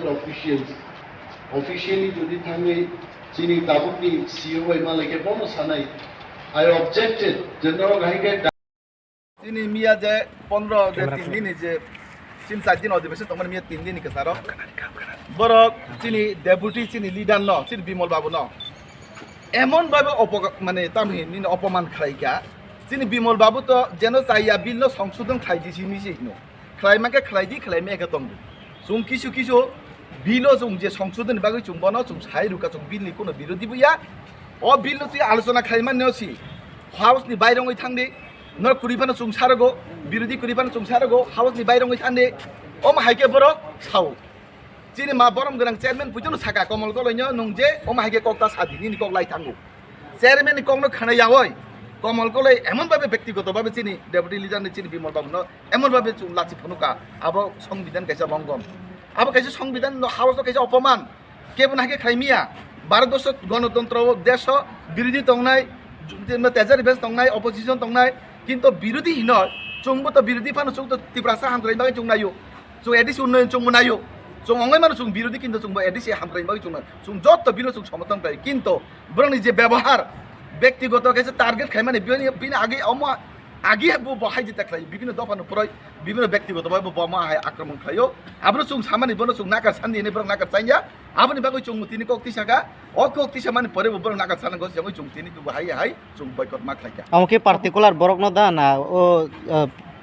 government officially যদি থাঙ্গি চিনি তাবুকনি CO ওই মালিকে বনো সানাই I objected general গাহিকে চিনি মিয়া যে 15 যে 3 দিন যে 3-4 দিন অধিবেশন তোমার মিয়া 3 দিন কে সারো বরক চিনি ডেপুটি চিনি লিডার ন চিনি বিমল বাবু ন এমন ভাবে মানে তামি অপমান খাইকা চিনি বিমল বাবু তো যেন চাইয়া বিল সংশোধন খাই দিছি মিছি ন খাইমাকে খাইদি খাইমে একে তং সুম কিছু কিছু বিল জং যে সংশোধন বাগৈ চুং বন চুং সাই রুকা চুং বিলনি কোনো বিরোধী বইয়া ও বিল তুই আলোচনা খাইমান নেছি হাউসনি বাইরঙই থাংদে ন কুরিফানো চুং সারগো বিরোধী কুরিফানো চুং সারগো হাউসনি বাইরঙই থাंदे ও মাহাইকে বরক সাও চিনি মা বরম গরাং চেয়ারম্যান পুজনো সাকা কমল গলইনো নংজে ও মাহাইকে কক্তা সাদিনি নি ককলাই থাঙ্গো চেয়ারম্যান নি কংনো খানাইয়াওই কমল গলাই এমন ভাবে ব্যক্তিগতভাবে চিনি ডেপুটি লিডার নি চিনি বিমল বাবু ন এমন ভাবে চুং লাচি ফনুকা আবো সংবিধান কাইসা লঙ্ঘন আবো কাইসা সংবিধান হাউস কাইসা অপমান কেবন হাকে খাইমিয়া ভারতবর্ষ গণতন্ত্র দেশ বিরোধী তংনাই তেজারি বেস তংনাই অপোজিশন তংনাই কিন্তু বিরোধী নয় চুংবো তো বিরোধী ফানো চুং তো তিপ্রাসা হামগ্রাই বাকি চুং নাইও চুং এডিসি উন্নয়ন চুং নাইও চুং অঙ্গাই মানুষ চুং বিরোধী কিন্তু চুং এডিসি হামগ্রাই বাকি চুং চুং যত বিরোধী চুং সমর্থন পাই কিন্তু বরং যে ব্যবহার ব্যক্তিগত কাছে টার্গেট খাই মানে বিনা আগে আগে বহাই যেতে খাই বিভিন্ন দফানো পরে বিভিন্ন ব্যক্তিগতভাবে বোমা আক্রমণ খাইও আবার চুং সামানি বনো চুং নাকার সান্দি এনে বরং নাকার চাইয়া আবনি বাকি চুং তিনি কক্তি সাকা ও কক্তি সামানি পরে বরং নাকার সানাঙ্গো যেমন চুং তিনি তো হাই চুং বয়কট মা খাইকা আমাকে পার্টিকুলার বরক ন দা না ও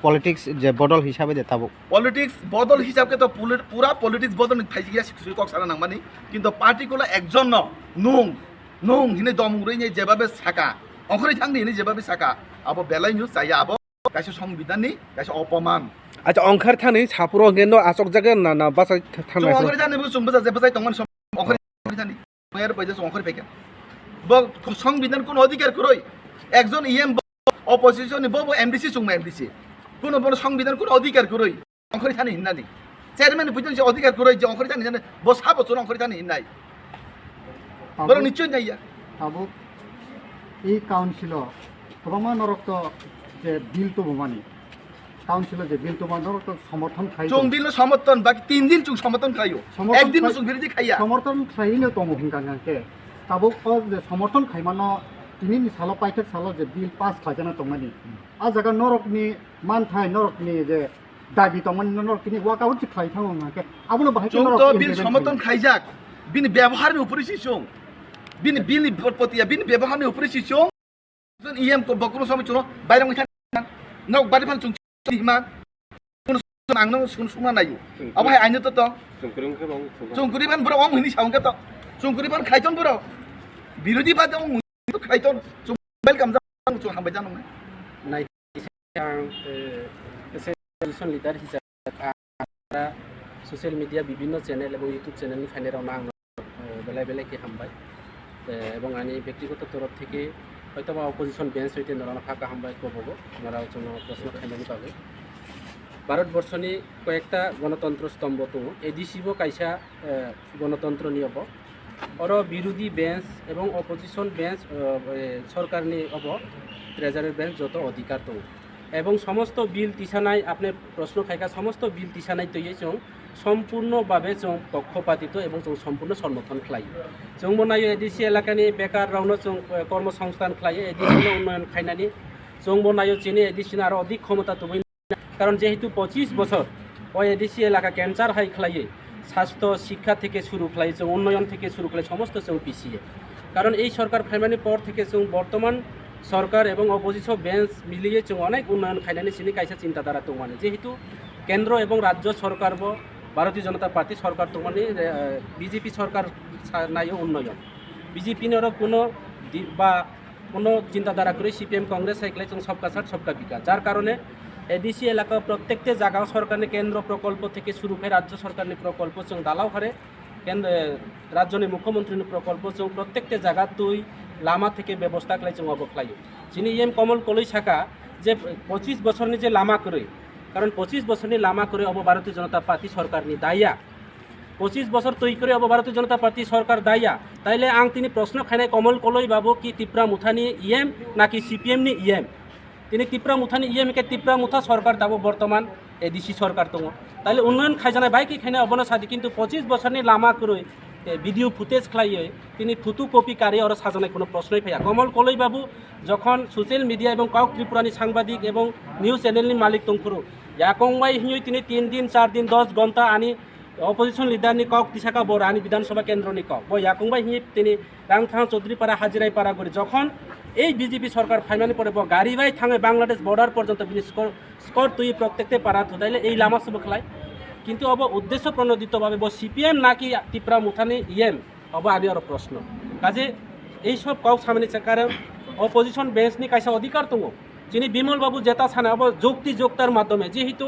পলিটিক্স যে বদল হিসাবে দে তাবো পলিটিক্স বদল হিসাবে তো পুরা পলিটিক্স বদল থাইজিয়া কক সানা নাংমানি কিন্তু পার্টিকুলার একজন নুং হিনে দমুরই যেভাবে সাকা অখরে থাংনি হিনে যেভাবে সাকা আবো বেলাই নিউজ চাইয়া আবো কাইসে সংবিধাননি কাইসে অপমান আচ্ছা অংখার থানি ছাপুর গেন্দ আসক জায়গা না না বাসাই থানা অখরে জানি চুং বাজা যে বাজাই তংমান অখরে থানি মায়ের পয়সা অখরে পেকে সংবিধান কোন অধিকার করই একজন ইএম অপোজিশন বব এমডিসি চুং এমডিসি কোন বড় সংবিধান কোন অধিকার করই অখরে থানি হিন্নানি চেয়ারম্যান বুঝছেন যে অধিকার করই যে অখরে থানি জানে বসা বছর অখরে থানি হিন্নাই বড় নিশ্চয় যাইয়া আবু এই কাউন্সিল প্রমাণ রক্ত যে বিল তো বোমানি কাউন্সিল যে বিল তো রক্ত সমর্থন খাই চুং বিল সমর্থন বাকি 3 দিন চুং সমর্থন খাইও একদিন চুং বিরোধী খাইয়া সমর্থন খাইলে তো হিংকাকে তাবো যে সমর্থন খাইমানো তিনি সালো পাইতে সালো যে বিল পাস খাইজানা তমানি আ জায়গা নরকনি মান থাই নরকনি যে দাবি তমানি নরকনি ওয়াকআউট খাই থাও নাকে আবুলো বাহাই চুং তো বিল সমর্থন খাইজাক বিন ব্যবহারের উপরে শিশুং বিন বিল প্রতিয়া বিন ব্যবহারের উপরে শিশুং ইএম কো বকুনো সময় চুনো বাইরে মই থাক নক বাড়ি ফান চুং হিমান কোন আং নং সুনা নাইও আবাই আইনো তো চুংকুরিবান বড় অং হিনি সাউঙ্গে তো চুংকুরিবান খাইতন বড় বিরোধী বাদ অং তো খাইতন চুং ওয়েলকাম যা চুং হামবাই জানো নাই পজিশন লিডার হিসাবে সোশ্যাল মিডিয়া বিভিন্ন চ্যানেল এবং ইউটিউব চ্যানেলনি ফাইনারাव आं বেলায় বেলায় কে হামবাই এবং আমি ব্যক্তিগত তরফ থেকে হয়তোবা অপোজিশন বেঞ্চ হইতে নরানো ফাঁকা হামবাই কবো নরাও জন্য প্রশ্ন খাইমানি পাবে ভারতবর্ষনি কয়েকটা গণতন্ত্র স্তম্ভ তো এডিসিবো কাইসা গণতন্ত্র নিয়ব অর বিরোধী বেঞ্চ এবং অপোজিশন বেঞ্চ সরকারনি অব ট্রেজারের বেঞ্চ যত অধিকার তো এবং সমস্ত বিল তিসানাই আপনি প্রশ্ন খাইকা সমস্ত বিল তিসানাই তৈরি চং সম্পূর্ণভাবে চং পক্ষপাতিত এবং চং সম্পূর্ণ সমর্থন খাইयो जों बनायो एडिसि एलाकानि बेकार रावनो जों কর্মসংস্থান খাইयो एडिसि उन्नयन खाइनानि जों बनायो चिनि एडिसि आरो अधिक क्षमता तुबै কারণ যেহেতু 25 বছর ও এডিসি এলাকা ক্যান্সার হাই খাইয়ে স্বাস্থ্য শিক্ষা থেকে শুরু খাই जों উন্নয়ন থেকে শুরু খাই সমস্ত जों পিছিয়ে কারণ এই সরকার ফাইমানি পর থেকে जों বর্তমান সরকার এবং অপোজিশন বেঞ্চ মিলিয়ে जों অনেক উন্নয়ন খাইনানি চিনি কাইসা চিন্তাধারা তো মানে যেহেতু কেন্দ্র এবং রাজ্য সরকার ভারতীয় জনতা পার্টি সরকার তো মানে বিজেপি সরকার নাই উন্নয়ন বিজেপি নেরও কোনো বা কোনো চিন্তাধারা করে সিপিএম কংগ্রেস সাইকেলে जों सबका साथ सबका विकास যার কারণে এডিসি এলাকা প্রত্যেকটা জায়গা সরকারের কেন্দ্র প্রকল্প থেকে শুরু করে রাজ্য সরকারের প্রকল্প जों দালাও হারে কেন্দ্র রাজ্যের মুখ্যমন্ত্রীর প্রকল্প जों প্রত্যেকটা জায়গা তুই লামা থেকে ব্যবস্থা খাই जों অবখলাইयो যিনি এম কমল কলই শাখা যে 25 বছরনি যে লামা করে কারণ 25 বছরনি লামা করে অব ভারতীয় জনতা পার্টি সরকারনি দাইয়া 25 বছর তৈরি করে অব ভারতীয় জনতা পার্টি সরকার দাইয়া তাইলে আং তিনি প্রশ্ন খাইনাই কমল কলই বাবু কি তিপ্রা মুথানি ইএম নাকি সিপিএম নি ইএম তিনি তিপ্রা মুথানি ইএম কে তিপ্রা মুথা সরকার দাবো বর্তমান এডিসি সরকার দङ তাহলে উন্নয়ন খাইজানায় বাইক খাইনে অবনা সাদি কিন্তু 25 বছরনি লামা করে ভিডিও ফুটেজ খাইয়ে তিনি ফুটু কপি কারি আর সাজানায় কোনো প্রশ্নই ফাইয়া কমল কলই বাবু যখন সোশ্যাল মিডিয়া এবং কক ত্রিপুরানি সাংবাদিক এবং নিউজ চ্যানেলনি মালিক দংফুরু yakongbai hinyoi tini 3 din 4 din 10 ঘন্টা ani opposition leader ni kok tisaka bor ani বিধানসভা কেন্দ্র নি kok bo yakongbai hinyoi tini rangthang Chowdhury পাড়া হাজিরাই পাড়া করে যখন এই বিজেপি সরকার ফাইনালি পরে গাড়ি বাই থাঙে বাংলাদেশ বর্ডার পর্যন্ত স্কোর তুই প্রত্যেকতে পারা থুদাইলে এই লামা সব খেলায় কিন্তু অব উদ্দেশ্য প্রণোদিতভাবে সিপিএম নাকি ত্রিপুরা মুথানি ইএম অব আমি আর প্রশ্ন কাজে এইসব কক সামনে কারণ অপোজিশন বেঞ্চ নি কাইসা অধিকার দङ যিনি বিমল বাবু জেতা সানা अब যুক্তিযোগতার মাধ্যমে যেহেতু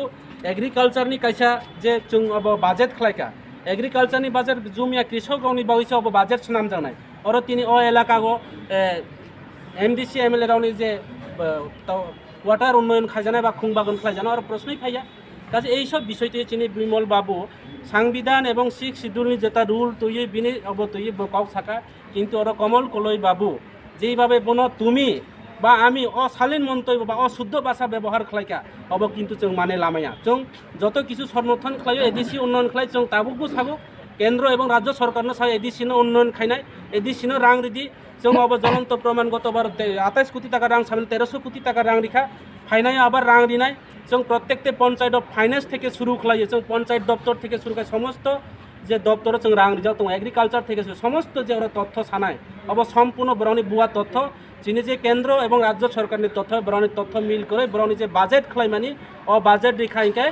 এগ্রিকালচারনি কাইসা যে जों अब বাজেট খালাইকা এগ্রিকালচারনি বাজেট জুমিয়া কৃষক গাवनि बावैसो अब বাজেট নাম জানাই আর তিনি ও এলাকাগো এমডিসি এমএলএ রাवनि যে ওয়াটার উন্নয়ন খাইজানায় বা খুংবাগন খাইজানা আর প্রশ্নই ফাইয়া কাজে এইসব বিষয়টি চিনি বিমল বাবু সংবিধান এবং 6 শিডিউলনি যেটা রুল তুই বিনি अब তুই বকাও থাকা কিন্তু আর কমল কলই বাবু যেইভাবে বনো তুমি বা আমি অশালীন মন্তব্য বা অশুদ্ধ ভাষা ব্যবহার খালাইকা अब কিন্তু जों মানে লামায়া जों যত কিছু সমর্থন খালাইও এডিসি উন্নয়ন খালাই जों তাবুকবো সাগো কেন্দ্র এবং রাজ্য সরকারনো সাই এডিসিনো উন্নয়ন খাইনাই এডিসিনো রাং রিদি जों अब জ্বলন্ত প্রমাণ গতবার 28 কোটি টাকা রাং সামনে 1300 কোটি টাকা রাং রিখা ফাইনাই আবার রাং রিনাই जों প্রত্যেকতে পঞ্চায়েত ফাইন্যান্স থেকে শুরু খালাইয়ে जों পঞ্চায়েত দপ্তর থেকে শুরু করে সমস্ত যে দপ্তর जों রাং রিজাও তো এগ্রিকালচার থেকে সমস্ত যে ওরা তথ্য সানায় अब সম্পূর্ণ বরনি বুয়া তথ্য যিনি যে কেন্দ্র এবং রাজ্য সরকারের তথ্য বরনি তথ্য মিল করে বরনি যে বাজেট খালাইমানি ও বাজেট রিখাইকে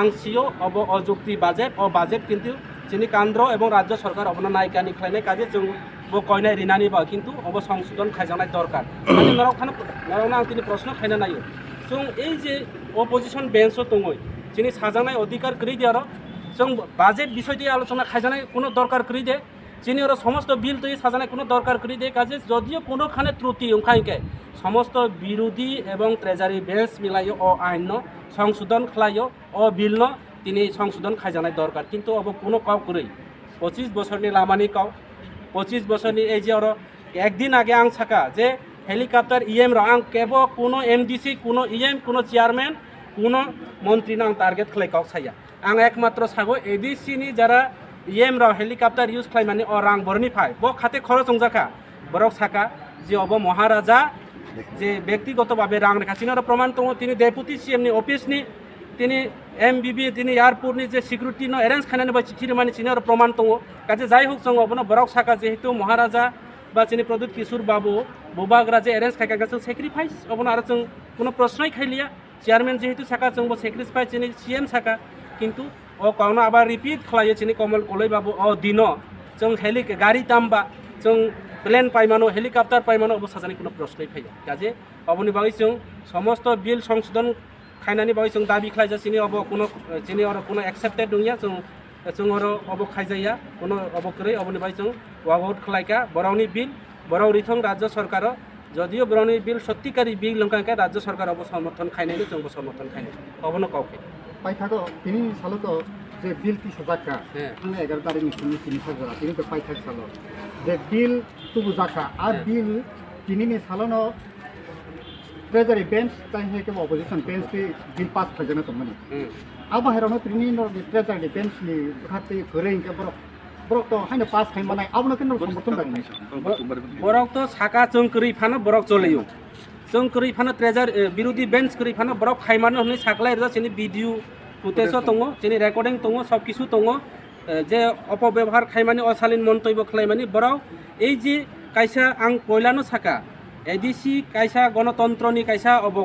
আংশিও अब অযুক্তি বাজেট ও বাজেট কিন্তু যিনি কেন্দ্র এবং রাজ্য সরকার অবনা নায়িকানি খাইনাই কাজে जों বো কয়নাই রিনানি বা কিন্তু अब সংশোধন খাইজানাই দরকার কাজে নরকখানা তিনি প্রশ্ন খাইনা নাইও जों এই যে অপোজিশন বেঞ্চও দङই যিনি সাজানাই অধিকার করি দিয়ে আর जों বাজেট বিষয় দিয়ে আলোচনা খাইজানাই কোনো দরকার করি দে যিনি ওরা সমস্ত বিল তৈরি সাজানায় কোনো দরকার করি দিয়ে কাজে যদিও কোনোখানে ত্রুটি ওখানকে সমস্ত বিরোধী এবং ট্রেজারি বেঞ্চ মিলাইও ও আইন সংশোধন খালাইও ও বিল তিনি সংশোধন খাইজানায় দরকার কিন্তু अब কোনো কাউ করেই 25 বছরনি লামানি কাউ 25 বছরনি এই যে ওরা একদিন আগে আং থাকা যে হেলিকপ্টার ইএম আং কেব কোনো এমডিসি কোনো ইএম কোনো চেয়ারম্যান কোনো মন্ত্রী না টার্গেট খালাই কাউ ছাইয়া আং একমাত্র সাগো এডিসিনি যারা ইএম রাও হেলিকপ্টার ইউজ খাইমানি ও রাং বরনি ফাই ব খাতে খরচ সংজাকা বরক সাকা যে अब মহারাজা যে ব্যক্তিগতভাবে রাং রেখা চিনার প্রমাণ তো তিনি ডেপুটি সিএম নি অফিস নি তিনি এমবিবি তিনি এয়ারপোর্ট নি যে সিকিউরিটি নো অ্যারেঞ্জ খানানি বা চিঠি মানে চিনার প্রমাণ তো কাজে যাই হোক সঙ্গ অবন বরক সাকা যেহেতু মহারাজা বা চিনি প্রদীপ কিশোর বাবু বুবাগরা যে অ্যারেঞ্জ খাইকা গেছে স্যাক্রিফাইস অবন আর जों কোনো প্রশ্নই খাইলিয়া চেয়ারম্যান যেহেতু সাকা जों স্যাক্রিফাইস চিনি সিএম সাকা কিন্তু ও কাউনা আবার রিপিট খালাইয়ে চিনি কমল কলই বাবু ও দিন जों গাড়ি তামবা जों প্লেন পাইমানো হেলিকপ্টার পাইমানো অবস্থা জানি কোনো প্রশ্নই ফাইয়া কাজে অবনি বাগै जों সমস্ত বিল সংশোধন খাইনানি বাগै जों দাবি খাইজা চিনি अब কোনো চিনি আর কোনো অ্যাকসেপ্টেড নইয়া जों আর अब খাইজাইয়া কোনো अब করে অবনি বাগै जों ওয়াগআউট খালাইকা বরাউনি বিল বরাউ রিথং রাজ্য সরকার যদিও বরাউনি বিল সত্যিকারী বিল লঙ্কাকে রাজ্য সরকার अब সমর্থন খাইনাইনি जों সমর্থন খাইনাই অবনো কাউকে পাই থাকো তিনি সালো তো যে বিল কি সাজাকা আমি 11 তারিখ নিশ্চয় তিনি সাজা তিনি তো পাই থাক সালো যে বিল তুবু জাকা আর বিল তিনি নি সালানো ট্রেজারি বেঞ্চ তাই হে কে অপোজিশন বেঞ্চ বিল পাস খাজনা তো মানে अब हेरानो তিনি নো ট্রেজারি বেঞ্চ নি খাতে ঘরে কে বরক তো হাইনে পাস খাই মানে আবনো কেন সমর্থন দাই বরক তো সাকা जों করি ফানো বরক চলেও जों करी फानो ट्रेजर विरोधी बेंच करी फानो बरफ खाइमानो हनै साकलाय रा चिनि भिडियो फुटेज दङ चिनि रेकर्डिं दङ सब किछु दङ जे अपव्यवहार खाइमानि अशालीन मन्तब्य खालायमानि बरफ এই যে কাইসা আং পয়লানো সাকা এডিসি কাইসা গণতন্ত্রনি কাইসা অব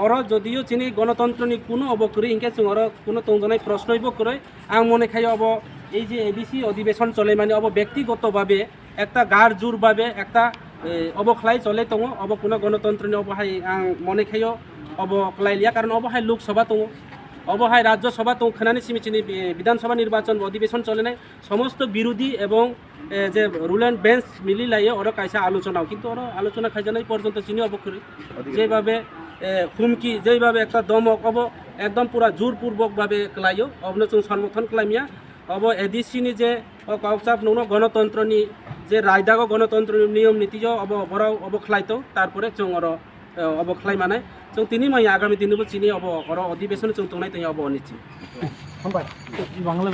অর যদিও চিনি গণতন্ত্রনি কোনো অব করি ইনকে जों অর কোনো তংজনাই প্রশ্নইব করে আং মনে খাই অব এই যে এডিসি অধিবেশন চলে মানে অব ব্যক্তিগতভাবে একটা গাড় জোরভাবে একটা अब खालाय चले दङ अब কোনো গণতন্ত্রনি অবহাই আং মনে খাইও अब খালাইলিয়া কারণ অবহাই লোকসভা দङ অবহাই রাজ্যসভা দङ খানানি সিমিচিনি বিধানসভা নির্বাচন অধিবেশন চলে নাই সমস্ত বিরোধী এবং যে রুল অ্যান্ড বেঞ্চ মিলি লাইয়ে ওরা কাইসা আলোচনাও কিন্তু ওরা আলোচনা খাইজানাই পর্যন্ত চিনি অবকরি যেভাবে হুমকি যেভাবে একটা দমক অব একদম পুরা জোরপূর্বকভাবে ক্লাইও অবনো जों সমর্থন ক্লাইমিয়া अब এডিসিনি যে কাউসাপ নন গণতন্ত্রনি যে রায়দাগো গণতন্ত্র নিয়ম নীতি अब बराव अब खालायतो तारपरे जों अब खालाय माने जों तिनी माइ आगामी दिनबो चिनि अब अर अधिवेशन जों तंनाय तंया अब अनिचि हामबाय बांला